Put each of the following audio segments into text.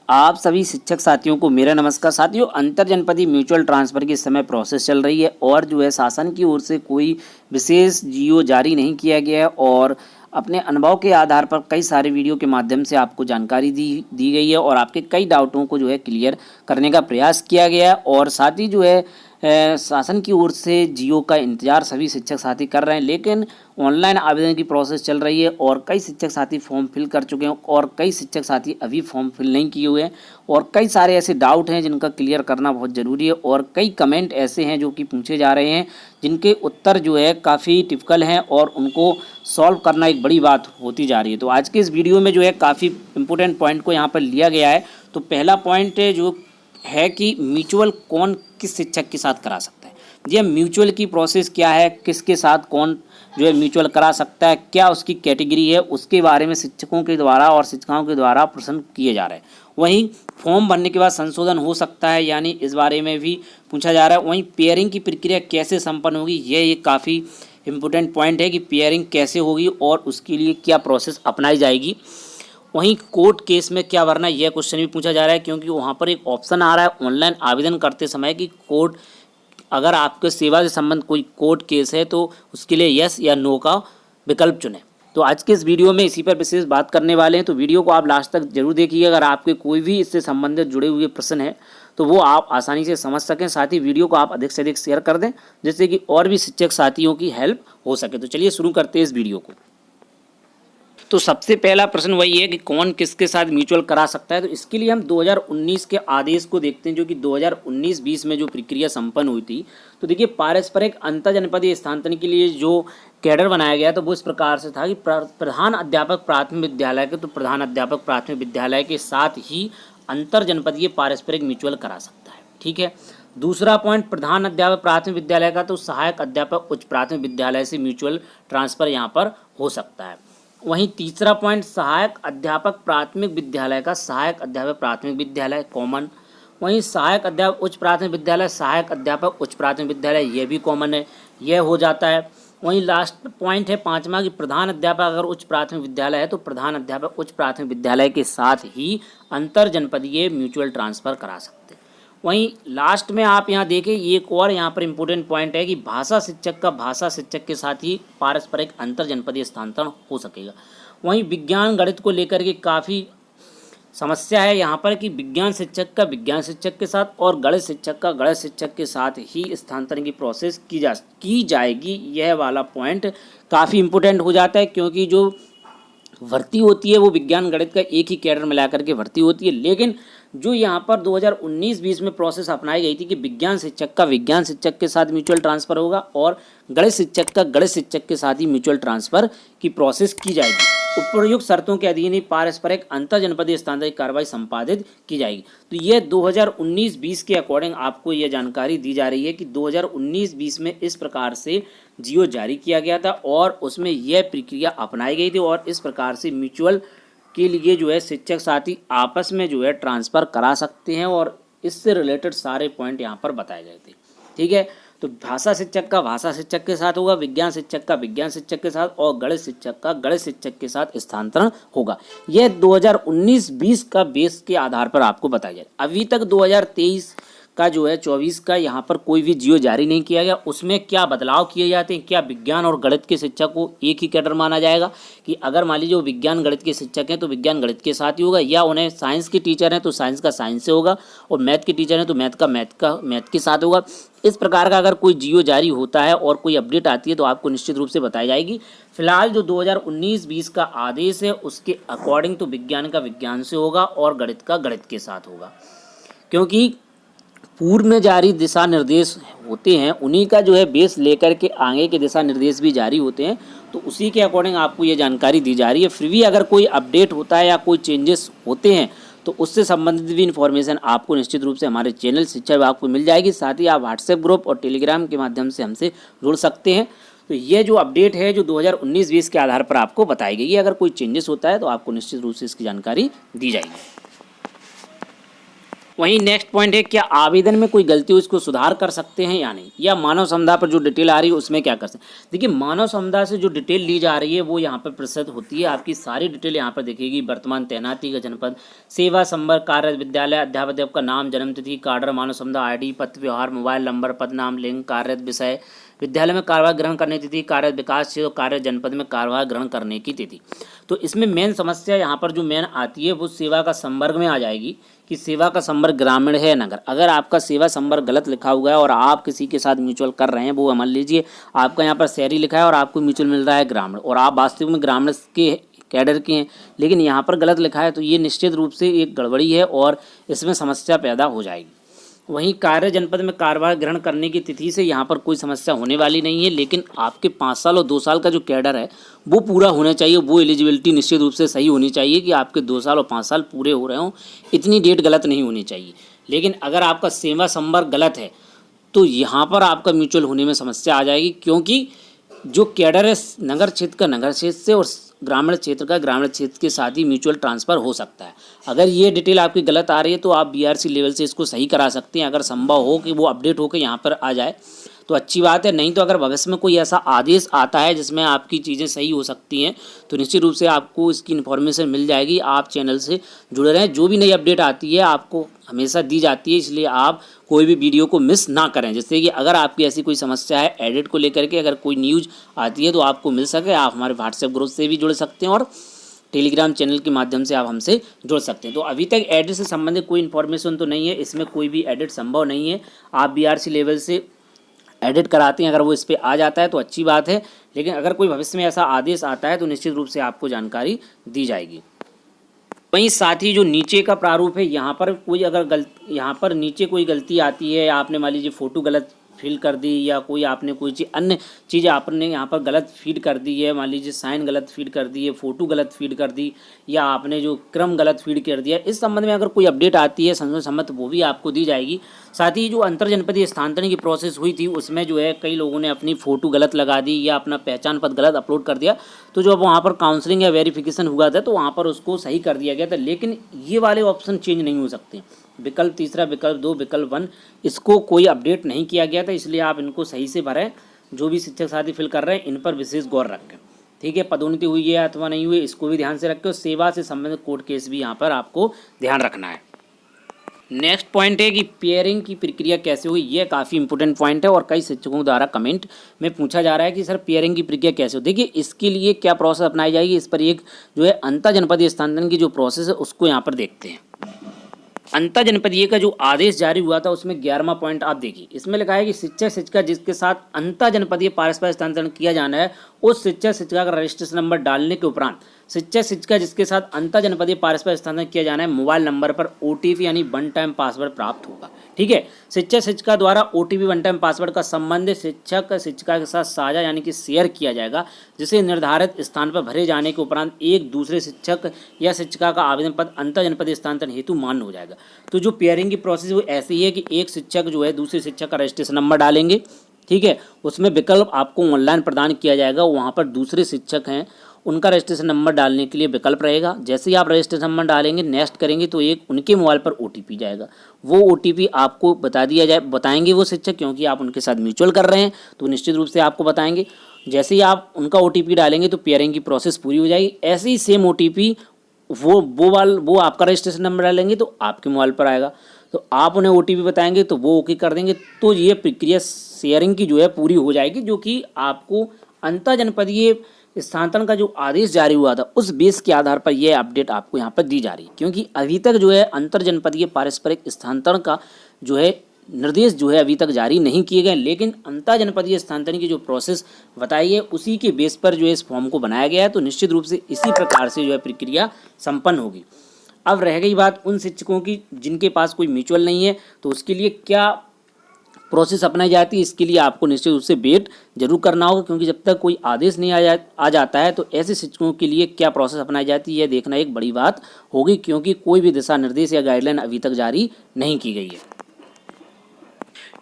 आप सभी शिक्षक साथियों को मेरा नमस्कार। साथियों, अंतर जनपदीय म्यूचुअल ट्रांसफ़र की इस समय प्रोसेस चल रही है और जो है शासन की ओर से कोई विशेष जीओ जारी नहीं किया गया है और अपने अनुभव के आधार पर कई सारे वीडियो के माध्यम से आपको जानकारी दी गई है और आपके कई डाउटों को जो है क्लियर करने का प्रयास किया गया है। और साथ ही जो है शासन की ओर से जीओ का इंतज़ार सभी शिक्षक साथी कर रहे हैं, लेकिन ऑनलाइन आवेदन की प्रोसेस चल रही है और कई शिक्षक साथी फॉर्म फिल कर चुके हैं और कई शिक्षक साथी अभी फॉर्म फिल नहीं किए हुए हैं और कई सारे ऐसे डाउट हैं जिनका क्लियर करना बहुत ज़रूरी है और कई कमेंट ऐसे हैं जो कि पूछे जा रहे हैं जिनके उत्तर जो है काफ़ी टिपिकल हैं और उनको सॉल्व करना एक बड़ी बात होती जा रही है। तो आज के इस वीडियो में जो है काफ़ी इंपॉर्टेंट पॉइंट को यहाँ पर लिया गया है। तो पहला पॉइंट जो है कि म्यूचुअल कौन किस शिक्षक के साथ करा सकता है। जी, म्यूचुअल की प्रोसेस क्या है, किसके साथ कौन जो है म्यूचुअल करा सकता है, क्या उसकी कैटेगरी है, उसके बारे में शिक्षकों के द्वारा और शिक्षिकाओं के द्वारा प्रश्न किए जा रहे हैं। वहीं फॉर्म भरने के बाद संशोधन हो सकता है, यानी इस बारे में भी पूछा जा रहा है। वहीं पेयरिंग की प्रक्रिया कैसे संपन्न होगी, ये काफ़ी इम्पोर्टेंट पॉइंट है कि पेयरिंग कैसे होगी और उसके लिए क्या प्रोसेस अपनाई जाएगी। वहीं कोर्ट केस में क्या भरना, यह क्वेश्चन भी पूछा जा रहा है, क्योंकि वहाँ पर एक ऑप्शन आ रहा है ऑनलाइन आवेदन करते समय कि कोर्ट अगर आपके सेवा से संबंध कोई कोर्ट केस है तो उसके लिए यस या नो का विकल्प चुनें। तो आज के इस वीडियो में इसी पर विशेष बात करने वाले हैं, तो वीडियो को आप लास्ट तक जरूर देखिए। अगर आपके कोई भी इससे संबंधित जुड़े हुए प्रश्न है तो वो आप आसानी से समझ सकें। साथ ही वीडियो को आप अधिक से अधिक शेयर कर दें जिससे कि और भी शिक्षक साथियों की हेल्प हो सके। तो चलिए शुरू करते हैं इस वीडियो को। तो सबसे पहला प्रश्न वही है कि कौन किसके साथ म्यूचुअल करा सकता है। तो इसके लिए हम 2019 के आदेश को देखते हैं, जो कि 2019-20 में जो प्रक्रिया संपन्न हुई थी। तो देखिए, पारस्परिक अंतर जनपदीय स्थानांतरण के लिए जो कैडर बनाया गया तो वो इस प्रकार से था कि प्रधान अध्यापक प्राथमिक विद्यालय के प्रधान अध्यापक प्राथमिक विद्यालय के साथ ही अंतर जनपदीय पारस्परिक म्यूचुअल करा सकता है। ठीक है। दूसरा पॉइंट, प्रधान अध्यापक प्राथमिक विद्यालय का तो सहायक अध्यापक उच्च प्राथमिक विद्यालय से म्यूचुअल ट्रांसफर यहाँ पर हो सकता है। वहीं तीसरा पॉइंट, सहायक अध्यापक प्राथमिक विद्यालय का सहायक अध्यापक प्राथमिक विद्यालय कॉमन। वहीं सहायक अध्यापक उच्च प्राथमिक विद्यालय सहायक अध्यापक उच्च प्राथमिक विद्यालय ये भी कॉमन है, यह हो जाता है। वहीं लास्ट पॉइंट है पांचवा कि प्रधान अध्यापक अगर उच्च प्राथमिक विद्यालय है तो प्रधान अध्यापक उच्च प्राथमिक विद्यालय के साथ ही अंतर जनपदीय म्यूचुअल ट्रांसफर करा सकते हैं। वहीं लास्ट में आप यहाँ देखें, एक और यहाँ पर इम्पोर्टेंट पॉइंट है कि भाषा शिक्षक का भाषा शिक्षक के साथ ही पारस्परिक अंतर जनपदीय स्थानांतरण हो सकेगा। वहीं विज्ञान गणित को लेकर के काफ़ी समस्या है यहाँ पर कि विज्ञान शिक्षक का विज्ञान शिक्षक के साथ और गणित शिक्षक का गणित शिक्षक के साथ ही स्थानांतरण की प्रोसेस की जाएगी। यह वाला पॉइंट काफ़ी इम्पोर्टेंट हो जाता है, क्योंकि जो भर्ती होती है वो विज्ञान गणित का एक ही कैडर मिला करके भर्ती होती है, लेकिन जो यहाँ पर 2019-20 में प्रोसेस अपनाई गई थी कि विज्ञान शिक्षक का विज्ञान शिक्षक के साथ म्यूचुअल ट्रांसफ़र होगा और गणित शिक्षक का गणित शिक्षक के साथ ही म्यूचुअल ट्रांसफ़र की प्रोसेस की जाएगी। उपयुक्त शर्तों के अधीन ही पारस्परिक अंतर जनपदीय स्थानांतरण की कार्रवाई संपादित की जाएगी। तो ये 2019-20 के अकॉर्डिंग आपको यह जानकारी दी जा रही है कि 2019-20 में इस प्रकार से जीओ जारी किया गया था और उसमें यह प्रक्रिया अपनाई गई थी और इस प्रकार से म्यूचुअल के लिए जो है शिक्षक साथी आपस में जो है ट्रांसफ़र करा सकते हैं और इससे रिलेटेड सारे पॉइंट यहाँ पर बताए गए थे। ठीक है। तो भाषा शिक्षक का भाषा शिक्षक के साथ होगा, विज्ञान शिक्षक का विज्ञान शिक्षक के साथ और गणित शिक्षक का गणित शिक्षक के साथ स्थानांतरण होगा। यह 2019-20 का बेस के आधार पर आपको बताया जाए। अभी तक 2023 का जो है 24 का यहाँ पर कोई भी जीओ जारी नहीं किया गया। उसमें क्या बदलाव किए जाते हैं, क्या विज्ञान और गणित के शिक्षक को एक ही कैडर माना जाएगा कि अगर मान लीजिए वो विज्ञान गणित के शिक्षक हैं तो विज्ञान गणित के साथ ही होगा, या उन्हें साइंस के टीचर हैं तो साइंस का साइंस से होगा और मैथ के टीचर हैं तो मैथ के साथ होगा। इस प्रकार का अगर कोई जीओ जारी होता है और कोई अपडेट आती है तो आपको निश्चित रूप से बताई जाएगी। फिलहाल जो 2019-20 का आदेश है उसके अकॉर्डिंग तो विज्ञान का विज्ञान से होगा और गणित का गणित के साथ होगा, क्योंकि पूर्व में जारी दिशा निर्देश होते हैं उन्हीं का जो है बेस लेकर के आगे के दिशा निर्देश भी जारी होते हैं, तो उसी के अकॉर्डिंग आपको ये जानकारी दी जा रही है। फिर भी अगर कोई अपडेट होता है या कोई चेंजेस होते हैं तो उससे संबंधित भी इन्फॉर्मेशन आपको निश्चित रूप से हमारे चैनल शिक्षा विभाग को मिल जाएगी। साथ ही आप व्हाट्सएप ग्रुप और टेलीग्राम के माध्यम से हमसे जुड़ सकते हैं। तो ये जो अपडेट है जो 2019-20 के आधार पर आपको बताई गई है, अगर कोई चेंजेस होता है तो आपको निश्चित रूप से इसकी जानकारी दी जाएगी। वहीं नेक्स्ट पॉइंट है, क्या आवेदन में कोई गलती हो इसको सुधार कर सकते हैं या नहीं, या मानव समुदाय पर जो डिटेल आ रही है उसमें क्या कर सकते हैं। देखिए, मानव समुदाय से जो डिटेल ली जा रही है वो यहाँ पर प्रस्तुत होती है, आपकी सारी डिटेल यहाँ पर दिखेगी। वर्तमान तैनाती का जनपद, सेवा संवर्ग, कार्य, विद्यालय, अध्यापक का नाम, जन्मतिथि, काडर, मानव समुदाय आईडी, पत्र व्यवहार, मोबाइल नंबर, पद नाम, लिंग, कार्य विषय, विद्यालय में कार्यभार ग्रहण करने की तिथि, कार्य विकास क्षेत्र, कार्य जनपद में कार्यभार ग्रहण करने की तिथि। तो इसमें मेन समस्या यहाँ पर जो मेन आती है वो सेवा का संवर्ग में आ जाएगी कि सेवा का संवर्ग ग्रामीण है या नगर। अगर आपका सेवा संवर्ग गलत लिखा हुआ है और आप किसी के साथ म्यूचुअल कर रहे हैं, वो मान लीजिए आपका यहाँ पर शहरी लिखा है और आपको म्यूचुअल मिल रहा है ग्रामीण, और आप वास्तविक में ग्रामीण के कैडर के हैं, लेकिन यहाँ पर गलत लिखा है, तो ये निश्चित रूप से एक गड़बड़ी है और इसमें समस्या पैदा हो जाएगी। वहीं कार्य जनपद में कार्यभार ग्रहण करने की तिथि से यहाँ पर कोई समस्या होने वाली नहीं है, लेकिन आपके 5 साल और 2 साल का जो कैडर है वो पूरा होना चाहिए, वो एलिजिबिलिटी निश्चित रूप से सही होनी चाहिए कि आपके 2 साल और 5 साल पूरे हो रहे हों, इतनी डेट गलत नहीं होनी चाहिए। लेकिन अगर आपका सेवा संवर्ग गलत है तो यहाँ पर आपका म्यूचुअल होने में समस्या आ जाएगी, क्योंकि जो कैडर है नगर क्षेत्र का नगर क्षेत्र से और ग्रामीण क्षेत्र का ग्रामीण क्षेत्र के साथ ही म्यूचुअल ट्रांसफ़र हो सकता है। अगर ये डिटेल आपकी गलत आ रही है तो आप बीआरसी लेवल से इसको सही करा सकते हैं, अगर संभव हो कि वो अपडेट होकर यहाँ पर आ जाए तो अच्छी बात है। नहीं तो अगर भविष्य में कोई ऐसा आदेश आता है जिसमें आपकी चीज़ें सही हो सकती हैं तो निश्चित रूप से आपको इसकी इन्फॉर्मेशन मिल जाएगी। आप चैनल से जुड़े रहें, जो भी नई अपडेट आती है आपको हमेशा दी जाती है, इसलिए आप कोई भी वीडियो को मिस ना करें, जिससे कि अगर आपकी ऐसी कोई समस्या है एडिट को लेकर के, अगर कोई न्यूज़ आती है तो आपको मिल सके। आप हमारे व्हाट्सएप ग्रुप से भी जुड़ सकते हैं और टेलीग्राम चैनल के माध्यम से आप हमसे जुड़ सकते हैं। तो अभी तक एडिट से संबंधित कोई इन्फॉर्मेशन तो नहीं है, इसमें कोई भी एडिट संभव नहीं है। आप बीआरसी लेवल से एडिट कराते हैं, अगर वो इस पर आ जाता है तो अच्छी बात है, लेकिन अगर कोई भविष्य में ऐसा आदेश आता है तो निश्चित रूप से आपको जानकारी दी जाएगी। वहीं साथ ही जो नीचे का प्रारूप है, यहाँ पर कोई अगर यहाँ पर नीचे कोई गलती आती है, आपने मान लीजिए फ़ोटो गलत फिल कर दी या कोई आपने कोई चीज़ अन्य चीज़ें आपने यहाँ पर गलत फीड कर दी है, मान लीजिए साइन गलत फीड कर दी है, फ़ोटो गलत फीड कर दी या आपने जो क्रम गलत फीड कर दिया, इस संबंध में अगर कोई अपडेट आती है संशोधन सम्मत वो भी आपको दी जाएगी। साथ ही जो अंतर जनपदीय स्थानांतरण की प्रोसेस हुई थी उसमें जो है कई लोगों ने अपनी फ़ोटो गलत लगा दी या अपना पहचान पत्र गलत अपलोड कर दिया, तो जो अब वहाँ पर काउंसलिंग या वेरिफिकेशन हुआ था तो वहाँ पर उसको सही कर दिया गया था। लेकिन ये वाले ऑप्शन चेंज नहीं हो सकते, विकल्प 3, विकल्प 2, विकल्प 1 इसको कोई अपडेट नहीं किया गया था, इसलिए आप इनको सही से भरें। जो भी शिक्षक साथी फिल कर रहे हैं इन पर विशेष गौर रखें, ठीक है। पदोन्नति हुई है अथवा नहीं हुई इसको भी ध्यान से रखें, और सेवा से संबंधित कोर्ट केस भी यहाँ पर आपको ध्यान रखना है। नेक्स्ट पॉइंट है कि पेयरिंग की प्रक्रिया कैसे हुई, ये काफ़ी इंपॉर्टेंट पॉइंट है और कई शिक्षकों द्वारा कमेंट में पूछा जा रहा है कि सर पेयरिंग की प्रक्रिया कैसे हो। देखिए, इसके लिए क्या प्रोसेस अपनाई जाएगी, इस पर एक जो है अंतर जनपदीय स्थानांतरण की जो प्रोसेस है उसको यहाँ पर देखते हैं। अंतर जनपदीय का जो आदेश जारी हुआ था उसमें 11वां पॉइंट आप देखिए, इसमें लिखा है कि शिक्षक शिक्षिका जिसके साथ अंतर जनपदीय पारस्परिक स्थानांतरण किया जाना है उस शिक्षक शिक्षिका का रजिस्ट्रेशन नंबर डालने के उपरांत शिक्षक शिक्षिका जिसके साथ अंतर जनपदीय पारस्परिक स्थानांतरण किया जाना है मोबाइल नंबर पर OTP यानी 1 टाइम पासवर्ड प्राप्त होगा, ठीक है। शिक्षक शिक्षिका द्वारा OTP 1 टाइम पासवर्ड का संबंधित शिक्षक शिक्षिका के साथ साझा यानी कि शेयर किया जाएगा, जिसे निर्धारित स्थान पर भरे जाने के उपरांत एक दूसरे शिक्षक या शिक्षिका का आवेदन पत्र अंतर जनपदीय स्थानांतरण हेतु मान्य हो जाएगा। तो जो पेयरिंग की प्रोसेस वो ऐसी है कि एक शिक्षक जो है दूसरे शिक्षक का रजिस्ट्रेशन नंबर डालेंगे, ठीक है। उसमें विकल्प आपको ऑनलाइन प्रदान किया जाएगा, वहाँ पर दूसरे शिक्षक हैं उनका रजिस्ट्रेशन नंबर डालने के लिए विकल्प रहेगा। जैसे ही आप रजिस्ट्रेशन नंबर डालेंगे नेक्स्ट करेंगे तो एक उनके मोबाइल पर OTP जाएगा, वो OTP आपको बताएंगे वो शिक्षक, क्योंकि आप उनके साथ म्यूचुअल कर रहे हैं तो निश्चित रूप से आपको बताएंगे। जैसे ही आप उनका OTP डालेंगे तो पेयरिंग की प्रोसेस पूरी हो जाएगी। ऐसे ही सेम OTP वो आपका रजिस्ट्रेशन नंबर डालेंगे तो आपके मोबाइल पर आएगा, तो आप उन्हें OTP बताएंगे तो वो ओके कर देंगे, तो ये प्रक्रिया शेयरिंग की जो है पूरी हो जाएगी, जो कि आपको अंतर जनपदीय स्थानांतरण का जो आदेश जारी हुआ था उस बेस के आधार पर यह अपडेट आपको यहाँ पर दी जा रही है। क्योंकि अभी तक जो है अंतर जनपदीय पारस्परिक स्थानांतरण का जो है निर्देश जो है अभी तक जारी नहीं किए गए, लेकिन अंतर जनपदीय स्थानांतरण की जो प्रोसेस बताई है उसी के बेस पर जो है इस फॉर्म को बनाया गया है, तो निश्चित रूप से इसी प्रकार से जो है प्रक्रिया संपन्न होगी। अब रह गई बात उन शिक्षकों की जिनके पास कोई म्यूचुअल नहीं है, तो उसके लिए क्या प्रोसेस अपनाई जाती है, इसके लिए आपको निश्चित रूप से वेट जरूर करना होगा, क्योंकि जब तक कोई आदेश नहीं आ जाता है तो ऐसे शिक्षकों के लिए क्या प्रोसेस अपनाई जाती है देखना एक बड़ी बात होगी, क्योंकि कोई भी दिशा निर्देश या गाइडलाइन अभी तक जारी नहीं की गई है,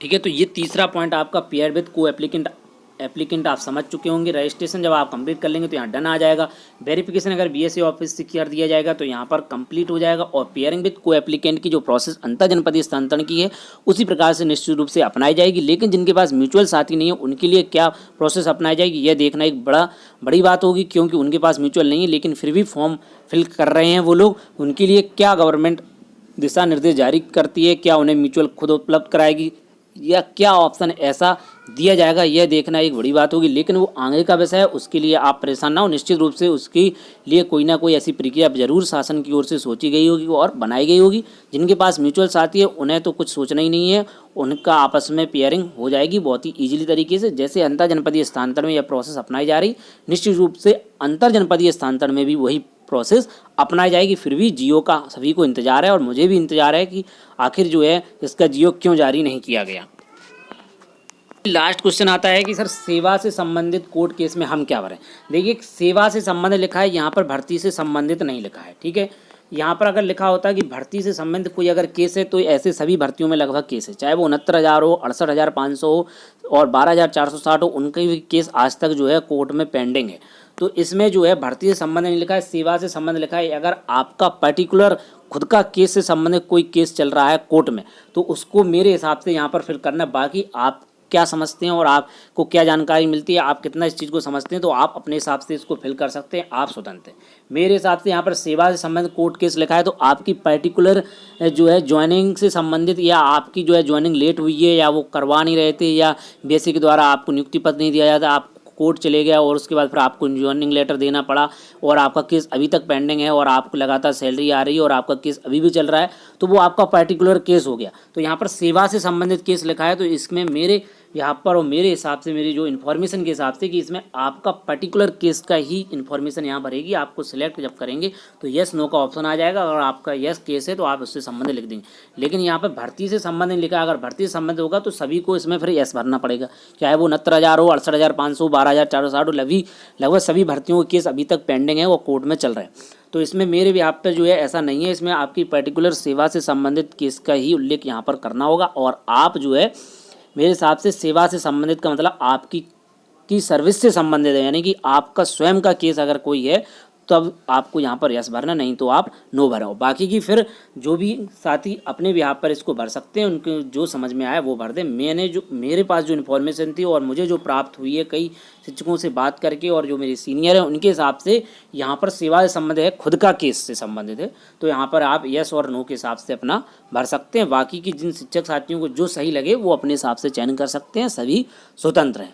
ठीक है। तो ये तीसरा पॉइंट आपका पेयर विद को एप्लीकेंट एप्लीकेंट आप समझ चुके होंगे। रजिस्ट्रेशन जब आप कंप्लीट कर लेंगे तो यहाँ डन आ जाएगा। वेरिफिकेशन अगर बीएसई ऑफिस से कर दिया जाएगा तो यहाँ पर कंप्लीट हो जाएगा। और पेयरिंग विद को एप्लीकेंट की जो प्रोसेस अंतर जनपदीय स्थानांतरण की है उसी प्रकार से निश्चित रूप से अपनाई जाएगी। लेकिन जिनके पास म्यूचुअल साथी नहीं है उनके लिए क्या प्रोसेस अपनाई जाएगी यह देखना एक बड़ी बात होगी, क्योंकि उनके पास म्यूचुअल नहीं है लेकिन फिर भी फॉर्म फिल कर रहे हैं वो लोग। उनके लिए क्या गवर्नमेंट दिशा निर्देश जारी करती है, क्या उन्हें म्यूचुअल खुद उपलब्ध कराएगी या क्या ऑप्शन ऐसा दिया जाएगा, यह देखना एक बड़ी बात होगी। लेकिन वो आगे का विषय है, उसके लिए आप परेशान ना हो। निश्चित रूप से उसके लिए कोई ना कोई ऐसी प्रक्रिया जरूर शासन की ओर से सोची गई होगी और बनाई गई होगी। जिनके पास म्यूचुअल साथी है उन्हें तो कुछ सोचना ही नहीं है, उनका आपस में पेयरिंग हो जाएगी बहुत ही ईजिली तरीके से। जैसे अंतर जनपदीय स्थानांतरण में यह प्रोसेस अपनाई जा रही, निश्चित रूप से अंतर जनपदीय स्थानांतरण में भी वही प्रोसेस अपनाई जाएगी। फिर भी जियो का सभी को इंतजार है और मुझे भी इंतजार है कि आखिर जो है इसका जियो क्यों जारी नहीं किया गया। लास्ट क्वेश्चन आता है कि सर सेवा से संबंधित कोर्ट केस में हम क्या भरें। देखिए सेवा से संबंधित लिखा है, यहाँ पर भर्ती से संबंधित नहीं लिखा है, ठीक है। यहाँ पर अगर लिखा होता है कि भर्ती से संबंधित कोई अगर केस है तो ऐसे सभी भर्तियों में लगभग केस है, चाहे वो 69,000 हो, 68,500 हो और 12,460 हो, उनके भी केस आज तक जो है कोर्ट में पेंडिंग है। तो इसमें जो है भर्ती से संबंध नहीं लिखा है, सेवा से संबंध लिखा है। अगर आपका पर्टिकुलर खुद का केस से संबंधित कोई केस चल रहा है कोर्ट में तो उसको मेरे हिसाब से यहाँ पर फिल करना। बाकी आप क्या समझते हैं और आपको क्या जानकारी मिलती है, आप कितना इस चीज़ को समझते हैं, तो आप अपने हिसाब से इसको फिल कर सकते हैं, आप स्वतंत्र हैं। मेरे हिसाब से यहाँ पर सेवा से संबंधित कोर्ट केस लिखा है तो आपकी पर्टिकुलर जो है ज्वाइनिंग से संबंधित या आपकी जो है ज्वाइनिंग लेट हुई है या वो करवा नहीं रहे थे या बीएसई के द्वारा आपको नियुक्ति पत्र नहीं दिया जाता, आप कोर्ट चले गया और उसके बाद फिर आपको ज्वाइनिंग लेटर देना पड़ा और आपका केस अभी तक पेंडिंग है और आपको लगातार सैलरी आ रही है और आपका केस अभी भी चल रहा है, तो वो आपका पर्टिकुलर केस हो गया। तो यहाँ पर सेवा से संबंधित केस लिखा है तो इसमें मेरे यहाँ पर और मेरे हिसाब से मेरी जो इन्फॉर्मेशन के हिसाब से कि इसमें आपका पर्टिकुलर केस का ही इन्फॉर्मेशन यहाँ भरेगी। आपको सिलेक्ट जब करेंगे तो यस नो का ऑप्शन आ जाएगा, अगर आपका यस केस है तो आप उससे संबंध लिख देंगे। लेकिन यहाँ पर भर्ती से संबंध नहीं लिखा, अगर भर्ती से संबंध होगा तो सभी को इसमें फिर यस भरना पड़ेगा, चाहे वो 69,000 हो, 68,500, 12,460 लगभग सभी भर्तियों के केस अभी तक पेंडिंग है, वो कोर्ट में चल रहे हैं। तो इसमें मेरे भी आप पर जो है ऐसा नहीं है, इसमें आपकी पर्टिकुलर सेवा से संबंधित केस का ही उल्लेख यहाँ पर करना होगा। और आप जो है मेरे हिसाब से सेवा से संबंधित का मतलब आपकी सर्विस से संबंधित है, यानी कि आपका स्वयं का केस अगर कोई है तब आपको यहाँ पर यस भरना, नहीं तो आप नो भरो। बाकी की फिर जो भी साथी अपने भी यहाँ पर इसको भर सकते हैं, उनके जो समझ में आया वो भर दें। मेरे पास जो इन्फॉर्मेशन थी और मुझे जो प्राप्त हुई है कई शिक्षकों से बात करके और जो मेरे सीनियर हैं उनके हिसाब से यहाँ पर सेवा से संबंधित है, खुद का केस से संबंधित है, तो यहाँ पर आप यस और नो के हिसाब से अपना भर सकते हैं। बाकी की जिन शिक्षक साथियों को जो सही लगे वो अपने हिसाब से चयन कर सकते हैं, सभी स्वतंत्र हैं,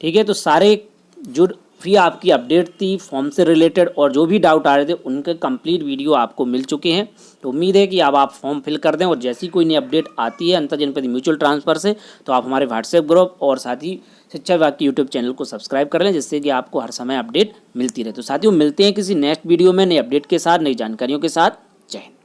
ठीक है। तो सारे जो फ्री आपकी अपडेट थी फॉर्म से रिलेटेड और जो भी डाउट आ रहे थे उनके कंप्लीट वीडियो आपको मिल चुके हैं। तो उम्मीद है कि अब आप फॉर्म फिल कर दें और जैसी कोई नई अपडेट आती है अंतर जनपदीय म्यूचुअल ट्रांसफ़र से तो आप हमारे व्हाट्सएप ग्रुप और साथ ही शिक्षा विभाग के यूट्यूब चैनल को सब्सक्राइब कर लें, जिससे कि आपको हर समय अपडेट मिलती रहे। तो साथियों मिलते हैं किसी नेक्स्ट वीडियो में नई अपडेट के साथ, नई जानकारियों के साथ। जय हिंद।